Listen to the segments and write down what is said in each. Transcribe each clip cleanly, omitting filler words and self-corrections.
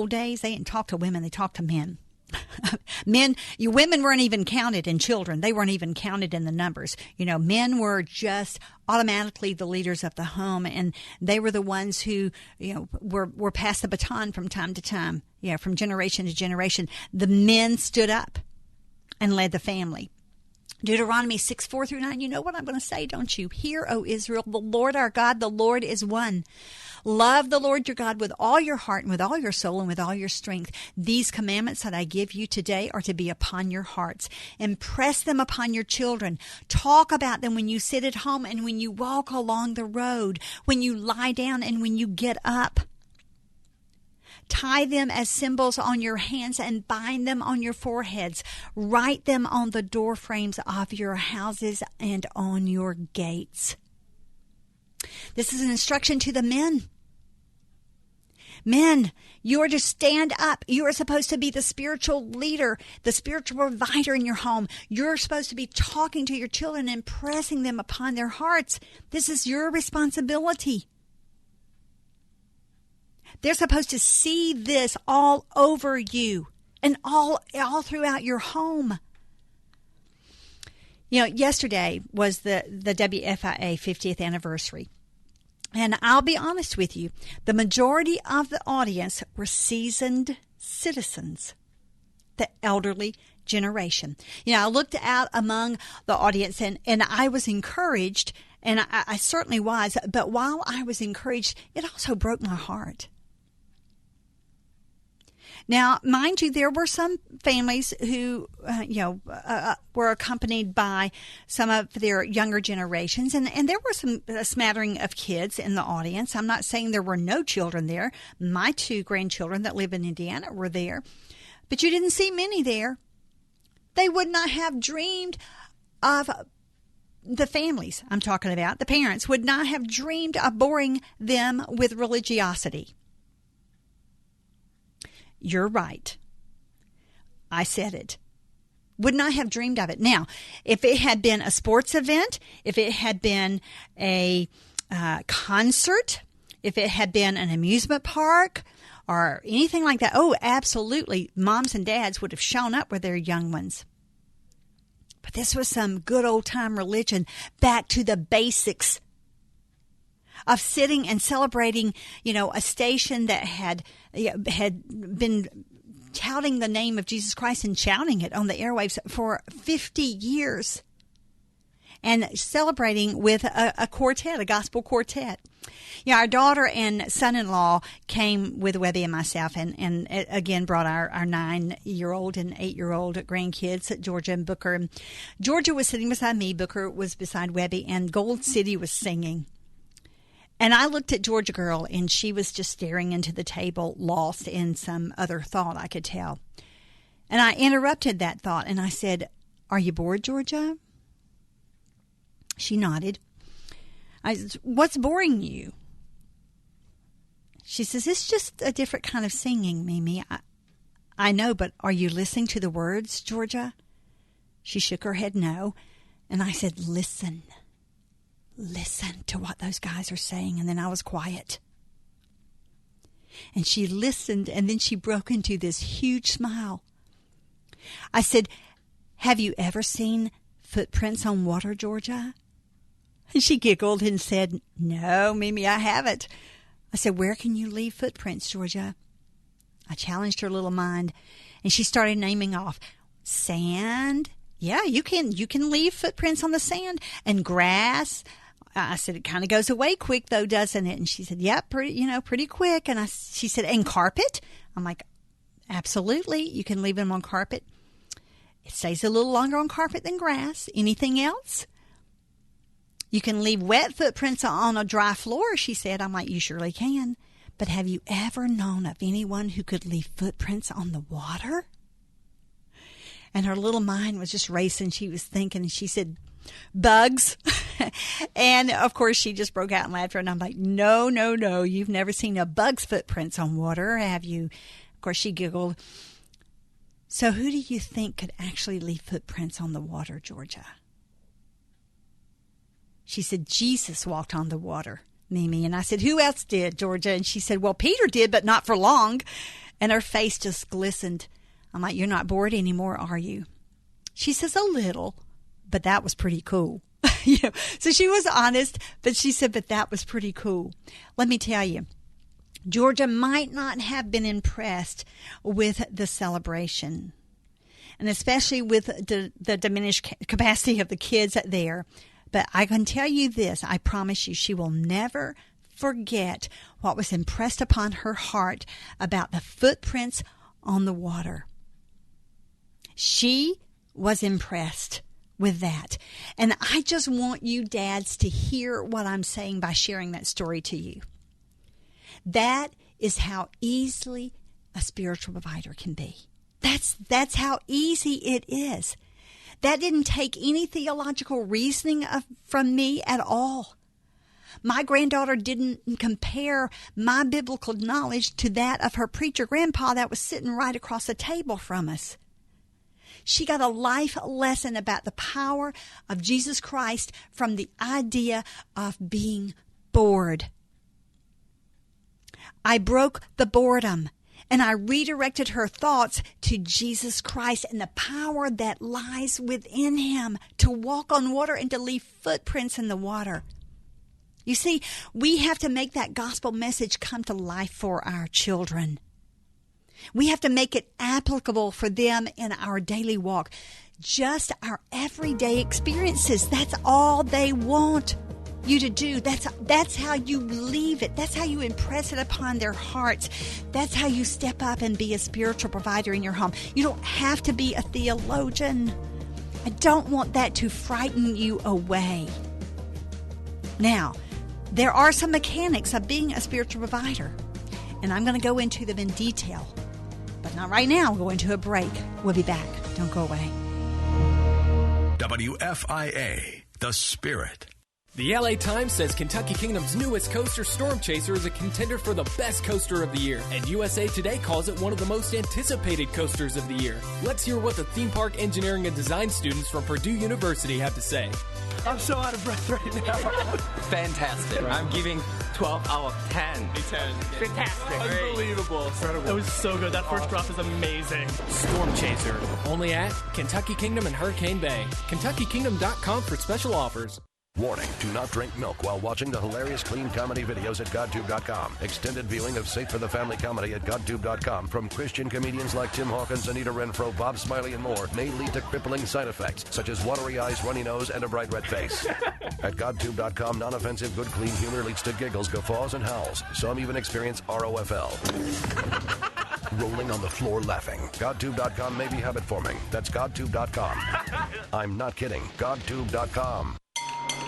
old days, they didn't talk to women, they talked to men. Women weren't even counted in children. They weren't even counted in the numbers. Men were just automatically the leaders of the home, and they were the ones who, were passed the baton from time to time, from generation to generation. The men stood up and led the family. Deuteronomy 6:4-9, you know what I'm going to say, don't you? Hear, O Israel, the Lord our God, the Lord is one. Love the Lord your God with all your heart and with all your soul and with all your strength. These commandments that I give you today are to be upon your hearts. Impress them upon your children. Talk about them when you sit at home and when you walk along the road, when you lie down and when you get up. Tie them as symbols on your hands and bind them on your foreheads. Write them on the door frames of your houses and on your gates. This is an instruction to the men. Men, you are to stand up. You are supposed to be the spiritual leader, the spiritual provider in your home. You're supposed to be talking to your children and pressing them upon their hearts. This is your responsibility. They're supposed to see this all over you and all throughout your home. Yesterday was the WFIA 50th anniversary. And I'll be honest with you, the majority of the audience were seasoned citizens, the elderly generation. I looked out among the audience and I was encouraged, and I certainly was, but while I was encouraged, it also broke my heart. Now, mind you, there were some families who, were accompanied by some of their younger generations, and there were a smattering of kids in the audience. I'm not saying there were no children there. My 2 grandchildren that live in Indiana were there, but you didn't see many there. They would not have dreamed of the families I'm talking about. The parents would not have dreamed of boring them with religiosity. You're right. I said it. Would not have dreamed of it. Now, if it had been a sports event, if it had been a concert, if it had been an amusement park or anything like that, oh, absolutely, moms and dads would have shown up with their young ones. But this was some good old-time religion, back to the basics of sitting and celebrating, a station that had been touting the name of Jesus Christ and shouting it on the airwaves for 50 years, and celebrating with a quartet, a gospel quartet. Our daughter and son-in-law came with Webby and myself, and again brought our 9-year-old and 8-year-old grandkids, Georgia and Booker. And Georgia was sitting beside me, Booker was beside Webby, and Gold City was singing. And I looked at Georgia girl, and she was just staring into the table, lost in some other thought, I could tell. And I interrupted that thought, and I said, "Are you bored, Georgia?" She nodded. I said, "What's boring you?" She says, "It's just a different kind of singing, Mimi." I know, but are you listening to the words, Georgia? She shook her head no. And I said, Listen to what those guys are saying. And then I was quiet. And she listened, and then she broke into this huge smile. I said, "Have you ever seen footprints on water, Georgia?" And she giggled and said, "No, Mimi, I haven't." I said, "Where can you leave footprints, Georgia?" I challenged her little mind, and she started naming off sand. Yeah, you can leave footprints on the sand, and grass. I said, "It kind of goes away quick, though, doesn't it?" And she said, "Yep, pretty quick." And she said, "And carpet?" I'm like, "Absolutely, you can leave them on carpet. It stays a little longer on carpet than grass. Anything else?" "You can leave wet footprints on a dry floor," she said. I'm like, "You surely can. But have you ever known of anyone who could leave footprints on the water?" And her little mind was just racing. She was thinking, and she said, "Bugs." And, of course, she just broke out in laughter. And I'm like, no, you've never seen a bug's footprints on water, have you? Of course, she giggled. So who do you think could actually leave footprints on the water, Georgia? She said, "Jesus walked on the water. Mimi. And I said, who else did, Georgia? And she said, well, Peter did, but not for long. And her face just glistened. I'm like, you're not bored anymore, are you? She says, a little, but that was pretty cool. So she was honest, but she said, but that was pretty cool. Let me tell you, Georgia might not have been impressed with the celebration, and especially with the diminished capacity of the kids there. But I can tell you this, I promise you, she will never forget what was impressed upon her heart about the footprints on the water. She was impressed with that. And I just want you dads to hear what I'm saying by sharing that story to you. That is how easily a spiritual provider can be. That's how easy it is. That didn't take any theological reasoning from me at all. My granddaughter didn't compare my biblical knowledge to that of her preacher grandpa that was sitting right across the table from us. She got a life lesson about the power of Jesus Christ from the idea of being bored. I broke the boredom, and I redirected her thoughts to Jesus Christ and the power that lies within him to walk on water and to leave footprints in the water. You see, we have to make that gospel message come to life for our children. We have to make it applicable for them in our daily walk. Just our everyday experiences. That's all they want you to do. That's how you leave it. That's how you impress it upon their hearts. That's how you step up and be a spiritual provider in your home. You don't have to be a theologian. I don't want that to frighten you away. Now, there are some mechanics of being a spiritual provider, and I'm going to go into them in detail. But not right now. We'll go into a break. We'll be back. Don't go away. WFIA, The Spirit. The LA Times says Kentucky Kingdom's newest coaster, Storm Chaser, is a contender for the best coaster of the year. And USA Today calls it one of the most anticipated coasters of the year. Let's hear what the theme park engineering and design students from Purdue University have to say. I'm so out of breath right now. Fantastic. I'm giving 12 out of 10. 10. Fantastic. Unbelievable. Incredible. That was so good. That first drop is amazing. Storm Chaser, only at Kentucky Kingdom and Hurricane Bay. KentuckyKingdom.com for special offers. Warning, do not drink milk while watching the hilarious clean comedy videos at GodTube.com. Extended viewing of Safe for the Family comedy at GodTube.com from Christian comedians like Tim Hawkins, Anita Renfro, Bob Smiley, and more may lead to crippling side effects, such as watery eyes, runny nose, and a bright red face. At GodTube.com, non-offensive, good, clean humor leads to giggles, guffaws, and howls. Some even experience ROFL. Rolling on the floor laughing. GodTube.com may be habit-forming. That's GodTube.com. I'm not kidding. GodTube.com.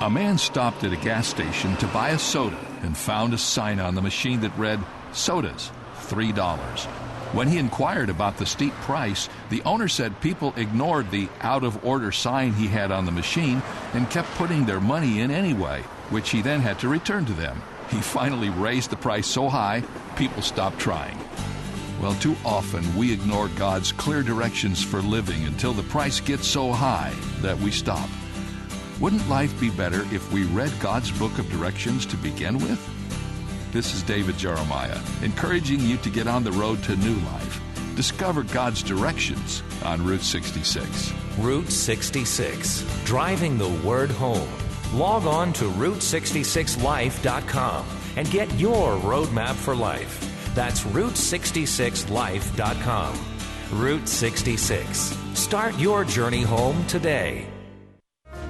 A man stopped at a gas station to buy a soda and found a sign on the machine that read, "Sodas, $3." When he inquired about the steep price, the owner said people ignored the out-of-order sign he had on the machine and kept putting their money in anyway, which he then had to return to them. He finally raised the price so high, people stopped trying. Well, too often we ignore God's clear directions for living until the price gets so high that we stop. Wouldn't life be better if we read God's book of directions to begin with? This is David Jeremiah, encouraging you to get on the road to new life. Discover God's directions on Route 66. Route 66, driving the word home. Log on to Route66Life.com and get your roadmap for life. That's Route66Life.com. Route 66. Start your journey home today.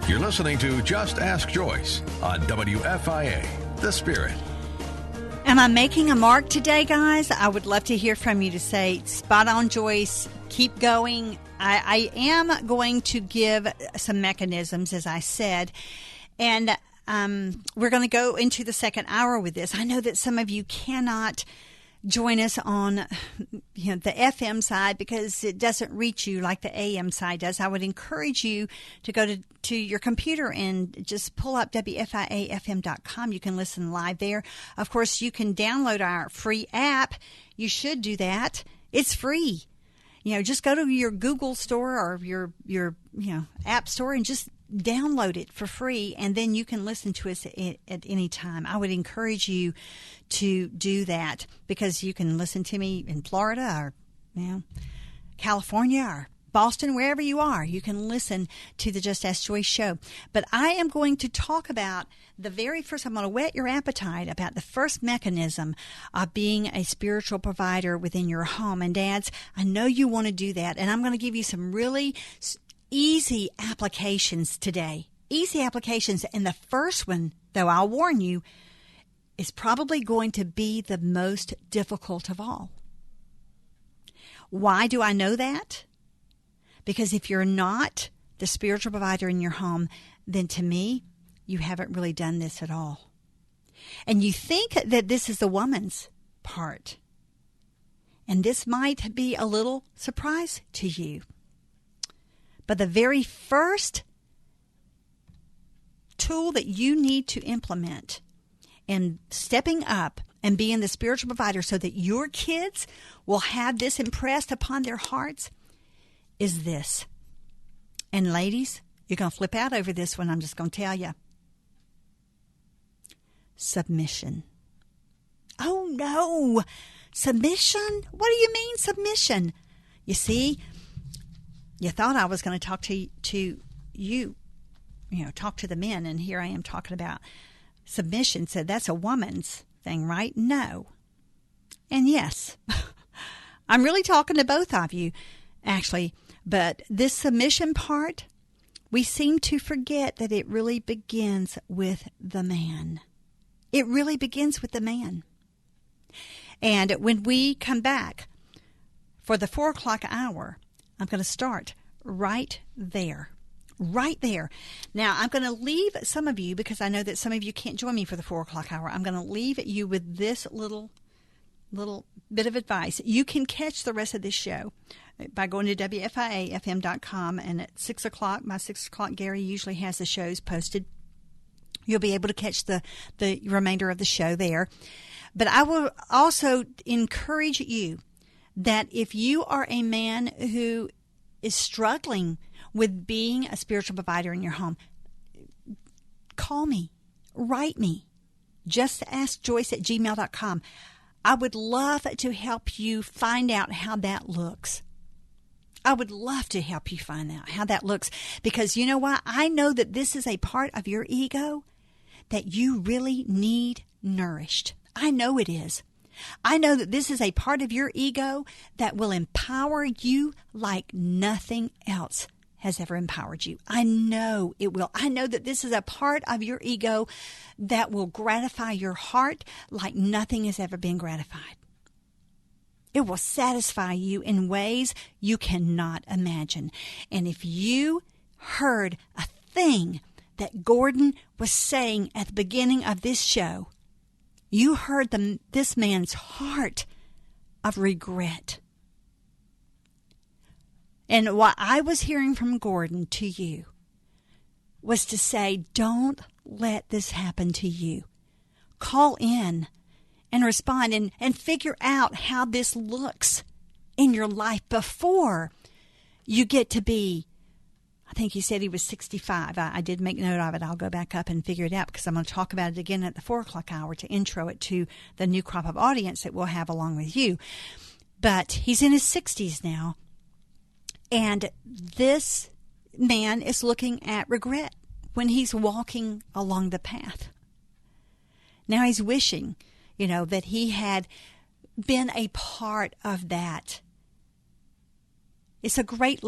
You're listening to Just Ask Joyce on WFIA, The Spirit. Am I making a mark today, guys? I would love to hear from you to say, spot on, Joyce, keep going. I am going to give some mechanisms, as I said, and we're going to go into the second hour with this. I know that some of you cannot join us on the FM side because it doesn't reach you like the AM side does. I would encourage you to go to your computer and just pull up WFIAFM.com. You can listen live there. Of course, you can download our free app. You should do that. It's free. Just go to your Google store or your app store and just download it for free, and then you can listen to us at any time. I would encourage you to do that, because you can listen to me in Florida or California or Boston, wherever you are. You can listen to the Just Ask Joyce show. But I am going to talk about I'm going to whet your appetite about the first mechanism of being a spiritual provider within your home. And dads, I know you want to do that, and I'm going to give you some really easy applications today. Easy applications. And the first one, though, I'll warn you, is probably going to be the most difficult of all. Why do I know that? Because if you're not the spiritual provider in your home, then to me, you haven't really done this at all. And you think that this is the woman's part. And this might be a little surprise to you. But the very first tool that you need to implement in stepping up and being the spiritual provider so that your kids will have this impressed upon their hearts is this. And ladies, you're going to flip out over this one. I'm just going to tell you. Submission. Oh, no. Submission? What do you mean submission? You see, you thought I was going to talk to you, talk to the men, and here I am talking about submission. So that's a woman's thing, right? No. And yes, I'm really talking to both of you, actually. But this submission part, we seem to forget that it really begins with the man. It really begins with the man. And when we come back for the 4 o'clock hour, I'm going to start right there. Right there. Now, I'm going to leave some of you, because I know that some of you can't join me for the 4 o'clock hour. I'm going to leave you with this little bit of advice. You can catch the rest of this show by going to WFIA.fm.com, and at 6 o'clock, by 6 o'clock, Gary usually has the shows posted. You'll be able to catch the remainder of the show there. But I will also encourage you that if you are a man who is struggling with being a spiritual provider in your home, call me, write me, justaskjoyce@gmail.com. I would love to help you find out how that looks. I would love to help you find out how that looks, because you know what? I know that this is a part of your ego that you really need nourished. I know it is. I know that this is a part of your ego that will empower you like nothing else has ever empowered you. I know it will. I know that this is a part of your ego that will gratify your heart like nothing has ever been gratified. It will satisfy you in ways you cannot imagine. And if you heard a thing that Gordon was saying at the beginning of this show, you heard this man's heart of regret. And what I was hearing from Gordon to you was to say, don't let this happen to you. Call in and respond and figure out how this looks in your life before you get to be, I think he said he was 65. I did make note of it. I'll go back up and figure it out, because I'm going to talk about it again at the 4 o'clock hour to intro it to the new crop of audience that we'll have along with you. But he's in his 60s now, and this man is looking at regret when he's walking along the path. Now he's wishing, that he had been a part of that. It's a great